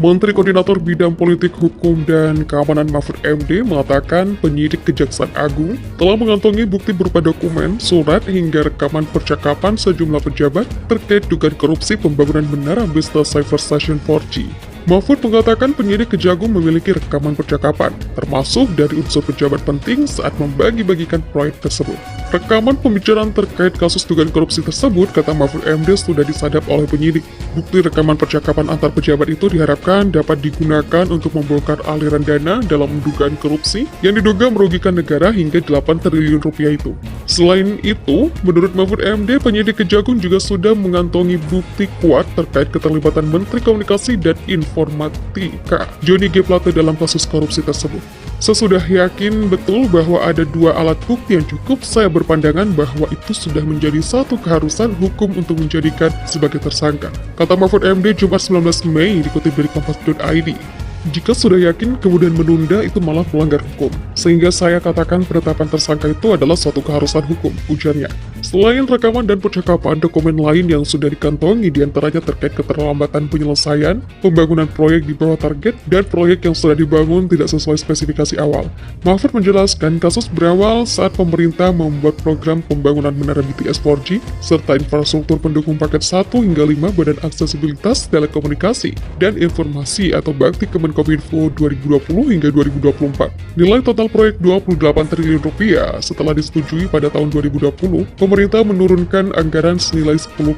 Menteri Koordinator Bidang Politik Hukum dan Keamanan Mahfud MD mengatakan penyidik Kejaksaan Agung telah mengantongi bukti berupa dokumen, surat, hingga rekaman percakapan sejumlah pejabat terkait dugaan korupsi pembangunan menara bisnis Cyber Station 4G. Mahfud mengatakan penyidik Kejagung memiliki rekaman percakapan, termasuk dari unsur pejabat penting saat membagi-bagikan proyek tersebut. Rekaman pembicaraan terkait kasus dugaan korupsi tersebut, kata Mahfud MD, sudah disadap oleh penyidik. Bukti rekaman percakapan antar pejabat itu diharapkan dapat digunakan untuk membongkar aliran dana dalam dugaan korupsi yang diduga merugikan negara hingga 8 triliun rupiah itu. Selain itu, menurut Mahfud MD, penyidik Kejagung juga sudah mengantongi bukti kuat terkait keterlibatan Menteri Komunikasi dan Informatika Johnny G. Plate dalam kasus korupsi tersebut. Sesudah yakin betul bahwa ada 2 alat bukti yang cukup, saya berpandangan bahwa itu sudah menjadi satu keharusan hukum untuk menjadikan sebagai tersangka, kata Mahfud MD Jumat 19 Mei dikutip dari Kompas.id. Jika sudah yakin kemudian menunda itu malah melanggar hukum, sehingga saya katakan penetapan tersangka itu adalah suatu keharusan hukum, ujarnya. Selain rekaman dan percakapan, dokumen lain yang sudah dikantongi diantaranya terkait keterlambatan penyelesaian, pembangunan proyek di bawah target, dan proyek yang sudah dibangun tidak sesuai spesifikasi awal. Mahfud menjelaskan kasus berawal saat pemerintah membuat program pembangunan menara BTS 4G, serta infrastruktur pendukung paket 1 hingga 5 Badan Aksesibilitas Telekomunikasi dan Informasi atau Bakti Kemenkominfo 2020 hingga 2024. Nilai total proyek 28 triliun rupiah. Setelah disetujui pada tahun 2020, pemerintah menurunkan anggaran senilai 10,2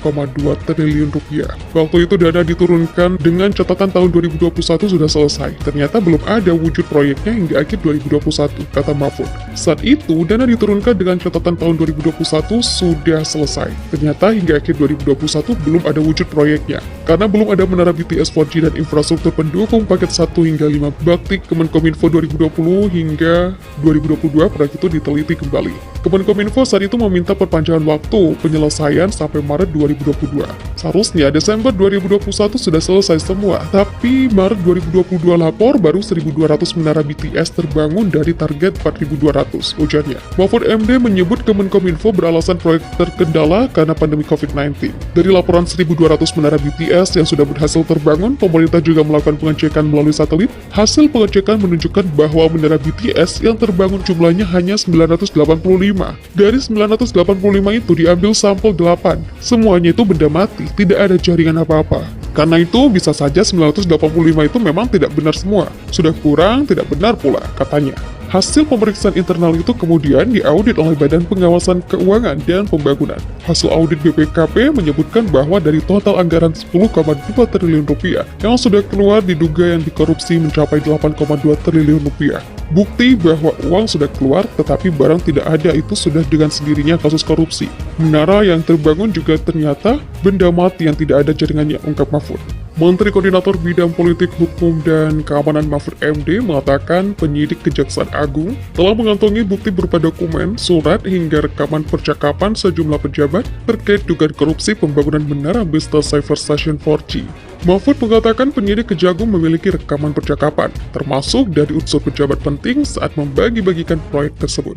triliun rupiah. Waktu itu dana diturunkan dengan catatan tahun 2021 sudah selesai. Ternyata belum ada wujud proyeknya hingga akhir 2021, kata Mahfud. Saat itu, dana diturunkan dengan catatan tahun 2021 sudah selesai. Ternyata hingga akhir 2021 belum ada wujud proyeknya. Karena belum ada menara BTS 4G dan infrastruktur pendukung paket 1 hingga 5 Bakti Kemenkominfo 2020 hingga 2022, proyek itu diteliti kembali. Kemenkominfo saat itu meminta perpanjangan waktu penyelesaian sampai Maret 2022. Seharusnya Desember 2021 sudah selesai semua, tapi Maret 2022 lapor baru 1.200 menara BTS terbangun dari target 4.200, ujarnya. Mahfud MD menyebut Kemenkominfo beralasan proyek terkendala karena pandemi COVID-19. Dari laporan 1.200 menara BTS yang sudah berhasil terbangun, pemerintah juga melakukan pengecekan melalui satelit. Hasil pengecekan menunjukkan bahwa menara BTS yang terbangun jumlahnya hanya 985. Dari 985 itu diambil sampel 8. Semuanya itu benda mati, tidak ada jaringan apa-apa. Karena itu bisa saja 985 itu memang tidak benar semua. Sudah kurang, tidak benar pula, katanya. Hasil pemeriksaan internal itu kemudian diaudit oleh Badan Pengawasan Keuangan dan Pembangunan. Hasil audit BPKP menyebutkan bahwa dari total anggaran 10,2 triliun rupiah yang sudah keluar diduga yang dikorupsi mencapai 8,2 triliun rupiah. Bukti bahwa uang sudah keluar tetapi barang tidak ada itu sudah dengan sendirinya kasus korupsi. Menara yang terbangun juga ternyata benda mati yang tidak ada jaringannya, ungkap Mahfud. Menteri Koordinator Bidang Politik Hukum dan Keamanan Mahfud MD mengatakan penyidik Kejaksaan Agung telah mengantongi bukti berupa dokumen, surat, hingga rekaman percakapan sejumlah pejabat terkait dugaan korupsi pembangunan menara bisnis Cyber Station 4G. Mahfud mengatakan penyidik Kejagung memiliki rekaman percakapan, termasuk dari unsur pejabat penting saat membagi-bagikan proyek tersebut.